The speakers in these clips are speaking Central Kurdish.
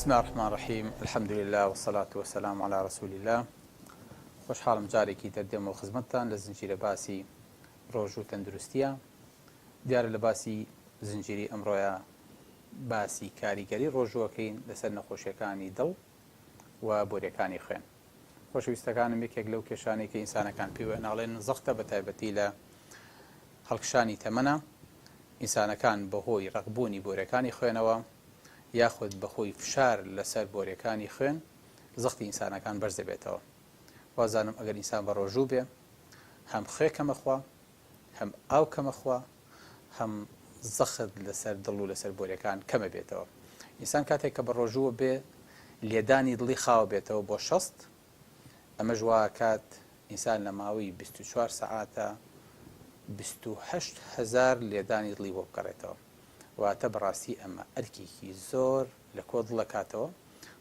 بسم الله الرحمن الرحيم. الحمد لله والصلاة والسلام على رسول الله. خوشحالم جارێکی دەردێمەوە خزمەتتان لە زنجیرە باسی ڕۆژ و تەندروستیە. دیارە لە باسی زنجیری ئەمڕۆیە باسی کاریگەری ڕۆژوەکەین لەسەر نەخۆشیەکانی دڵ و بۆریەکانی خوێن. خۆشەویستەکانم، یەکێک لەو کێشانەی کە ئینسانەکان پێوە ناڵێن زەختە بە تایبەتی لە هەڵکشانی تەمەنە، ئینسانەکان بەهۆی ڕقبوونی بۆریەکانی خوێنەوە یاخود بەخۆی فشار لەسەر بۆریەکانی خوێن زەختی ئینسانەکان بەرز دەبێتەوە. وازانم ئەگەر ئینسان بە ڕۆژوو بێ، هەم خێ کەمەخوا، هەم ئاو کەمەخوا، هەم زەخت لەسەر دڵ و لەسەر بۆریەکان کەمە بێتەوە. ئینسان کاتێک کە بە ڕۆژووە بێ لێدانی دڵی خاوە بێتەوە بۆ 6، ئەمەش وا کات ئینسان لە ماوەی 24 سەعاتە 28,000 لێدانی دڵی بۆ بکەڕێتەوە. واتە بەڕاستی ئەمە ئەرکێکی زۆر لە کۆ دڵەکاتەوە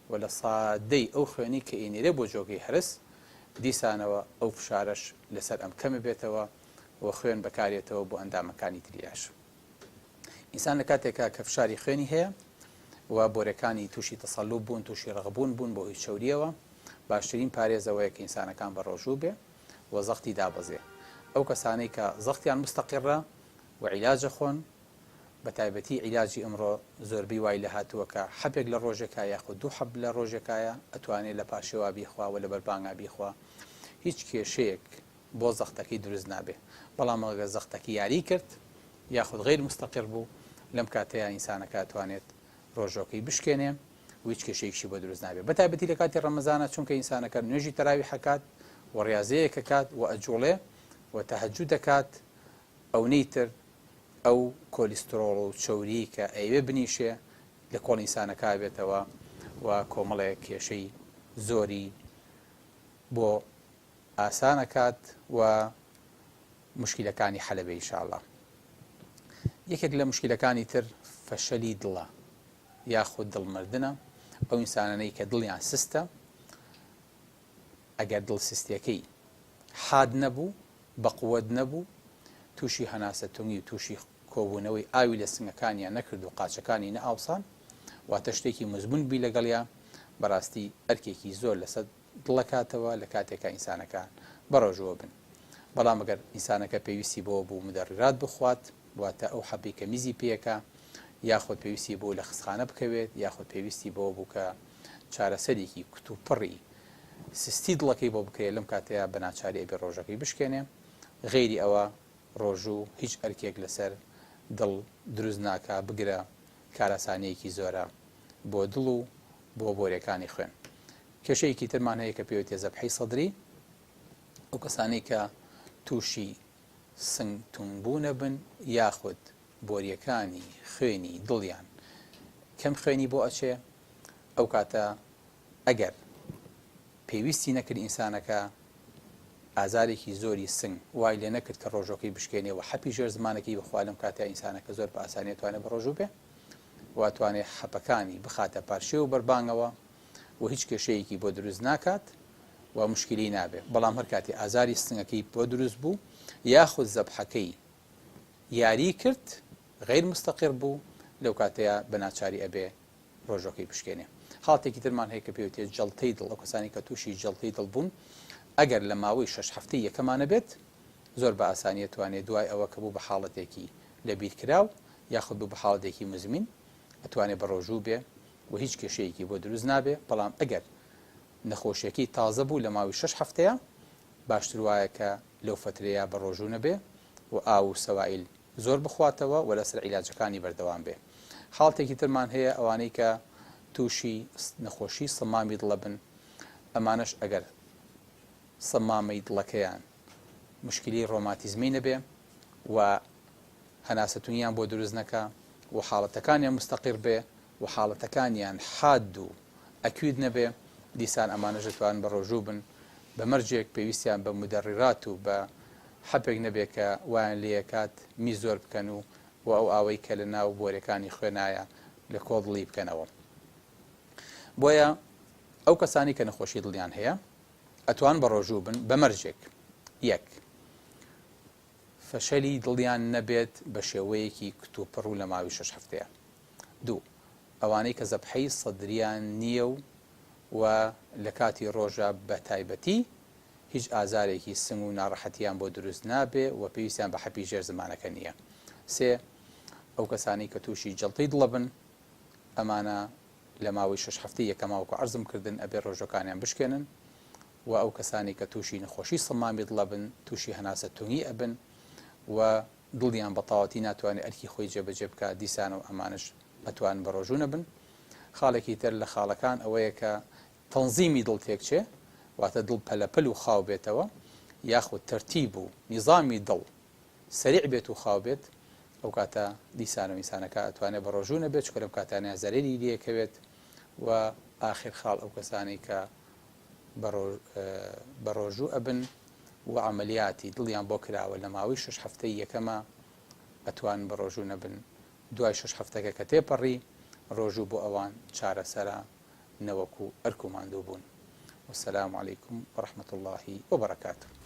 و لە سادەی ئەو خوێنی کە ئینێرە بۆ جۆگەی هەرس دیسانەوە ئەو فشارش لەسەر ئەم کەمە بێتەوە و خوێن بەکارێتەوە بۆ ئەندامەکانی تریاش. ئینسان لە کاتێکا کە فشاری خوێنی هەیە و بۆرەکانی تووشی تەسەڵوب بوون، تووشی ڕغبوون بوون بۆ هیچ شەوریەوە، باشترین پارێزەوەیە کە ئینسانەکان بە ڕۆژوو بێ و زەختی دابەزێ. ئەو کەسانەی کە زەختیان مستەقیڕە و عیلاجە خۆن، بە تایبەتی عیلاجی ئەمڕۆ زۆربەی وای لە هاتووە کە حەبێک لە ڕۆژێکە یاخود دوو حەب لە ڕۆژێکایە ئەتوانێت لە پاشێوا بیخوا و لە بەربانگا بیخوا، هیچ کێشەیەک بۆ زەختەکەی دروست نابێ. بەڵام ئەگەر زەختەکەی یاری کرد یاخود غیر مستەقیر بوو، لەم کاتەیە ئینسانەکە ئەتوانێت ڕۆژۆکەی بشکێنێ و هیچ کێشەیەکی بۆ دروست نابێت. بە تایبەتی لە کاتی ڕەمەزانە، چونکە ئینسانەکە نوێژی تەراوی حەکات و ڕیاضەیەکە کات و ئەجوڵێ و تەهەجوود دەکات، ئەوەی تر ئەو کۆلیسترۆڵ و چەوری کە ئەوێ بنیشێ لە کۆڵ ئینسانەکە بێتەوە و کۆمەڵێک کێشەی زۆری بۆ ئاسانەکات و مشکلەکانی حەلەبێ ئینشاءالله. یەکێک لە مشکلەکانی تر فەشەلی دڵە یاخود دڵمردنە. ئەو ئینسانانەی کە دڵیان سستە، ئەگەر دڵ سستیەکەی حاد نەبوو، بەقووەت نەبوو، تووشی هەناسەتونی و تووشی کۆبوونەوەی ئاوی لە سنگەکانیان نەکرد و قاچەکانی نەئاوسان، واتە شتێکی مزمون بی لەگەڵیان، بەڕاستی ئەرکێکی زۆر لەسەر دڵەکاتەوە لە کاتێکە ئینسانەکان بەڕۆژوە بن. بەڵام ئەگەر ئینسانەکە پێویستی بۆ بوو مدەڕیرات بخوات، واتە ئەو حەبی کە میزی پێیەکە، یاخود پێویستی بۆ لە خستخانە بکەوێت، یاخود پێویستی بۆ بوو کە چارەسەرێکی کتوپڕی سستی دڵەکەی بۆ بکرێت، لەم کاتەیە بەناچاری ئەبێ ڕۆژەکەی بشکێنێ. غەیری ئەوە ڕۆژوو هیچ ئەرکێک لەسەر دڵ دروست ناکا بگرە کارەسانەیەکی زۆرە بۆ دڵ و بۆ بۆریەکانی خوێن. کێشەیەکی ترمان هەیە کە پێوتێ زەبحەی سەدری. ئەو کەسانەی کە تووشی سنگ تومبوونە بن یاخود بۆریەکانی خوێنی دڵیان کەم خوێنی بۆ ئەچێ، ئەو کاتە ئەگەر پێویستی نەکرد ئینسانەکە ئازارێکی زۆری سنگ وای لێ نەکرد کە ڕۆژۆکەی بشکێنێ و حەپی ژێر زمانەکەی بخوا، لەم کاتە ئینسانەکە زۆر بە ئاسانی توانێت بە ڕۆژوو بێ واتوانێت حەپەکانی بخاتە پارشێ و بەربانگەوە و هیچ کێشەیەکی بۆ دروست ناکات و مشکلی نابێ. بەڵام هەر کاتی ئازاری سنگەکەی بۆ دروست بوو یاخود زەبحەکەی یاری کرد غیر مستەقیر بوو، لەو کاتەیە بەناچاری ئەبێ ڕۆژۆکەی بشکێنێ. حاڵاتێکی ترمان هەیە کە پێوتێت جەڵتەی دڵ. ئەو کەسانی کە تووشی جەڵتەی دڵ بوون، ئەگەر لە ماوەی 6 هەفتەی یەکەمانە بێت، زۆر بە ئاسانیە توانێت دوای ئەوە کە بوو بە حاڵەتێکی لەبیرکراو یاخود بوو بە حاڵەتێکی مزمین، ئەتوانێت بە ڕۆژوو بێ و هیچ کێشەیەکی بۆ دروست نابێ. بەڵام ئەگەر نەخۆشیەکەی تازە بوو لە ماوەی 6 هەفتەیە، باشتر وایە کە لەو فترەیە بە ڕۆژوو نەبێ و ئاو و سەوائل زۆر بخواتەوە و لەسەر عیلاجەکانی بەردەوام بێ. حاڵەتێکی ترمان هەیە ئەوانەی کە تووشی نەخۆشی سەمامی دڵە بن. ئەمانەش ئەگەر سەمامی دڵەکەیان مشکلی ڕۆماتیزمی نەبێ و هەناسەتونیان بۆ دروست نەکا و حاڵەتەکانیان مستەقیر بێ و حاڵەتەکانیان حاد و ئەکوید نەبێ، دیسان ئەمانەش دەتوانن بە ڕۆژوو بن. بە مەرجێک پێویستیان بە مدەڕیرات و بە حەپێک نەبێ کە وایان لێکات می زۆر بکەن و ئەو ئاوەی کە لە ناو بۆریەکانی خوێنایە لە کۆڵی بکەنەوە. بۆیە ئەو کەسانی کە نەخۆشی دڵیان هەیە ئەتوان بە ڕۆژوو بن بە مەرجێک: یەک، فەشەلی دڵیان نەبێت بە شێوەیەکی کتوپڕ و لە ماوەی 6 هەفتەیە. دوو، ئەوانەی کە زەبحەی سەدریان نییە و لە کاتی ڕۆژە بە تایبەتی هیچ ئازارێکی سنگ و ناڕەحەتیان بۆ دروست نابێ و پێویستیان بە حەپی ژێر زمانەکە نییە. سێ ئەو کەسانی کە تووشی جەڵتەی دڵە بن ئەمانە لە ماوەی 6 هەفتەی یەکەماوەکە عەرزم کردن ئەبێ ڕۆژەکانیان بشکێنن و ئەو کەسانی کە تووشی نەخۆشی سڵمامی دڵە بن تووشی هەناسە تونگی ئەبن و دڵیان بە تەواوەتی ناتوانێت ئەرکی خۆی جێبەجێ بکە دیسانە و ئەمانش ئەتوان بە ڕۆژوو نەبن. خاڵێکی تر لە خاڵەکان ئەوەیە کە تەنزیمی دڵ تێکچێ واتە دڵ پەلەپەل و خاو بێتەوە یاخود تەرتیب و نیزامی دڵ سەریع بێت و خاو بێت ئەو کاتە دیسانە و میسانەکە ئەتوانێت بە ڕۆژوو نەبێت چکە لەم کاتانەیە زەرێری لێکەوێت و ئاخر خاڵ ئەو کەسانی کە بە ڕۆژوو ئەبن و عملیاتی دڵیان بۆ کراوە لە ماوەی 6 هەفتەی یەکەمە ئەتوان بە ڕۆژوو نەبن دوای 6 هەفتەکە کە تێپەڕی ڕۆژوو بۆ ئەوان چارەسەرە نەوەکو ئەرک و ماندوو بوون. والسلام عليكم ورحمة الله وبركاته.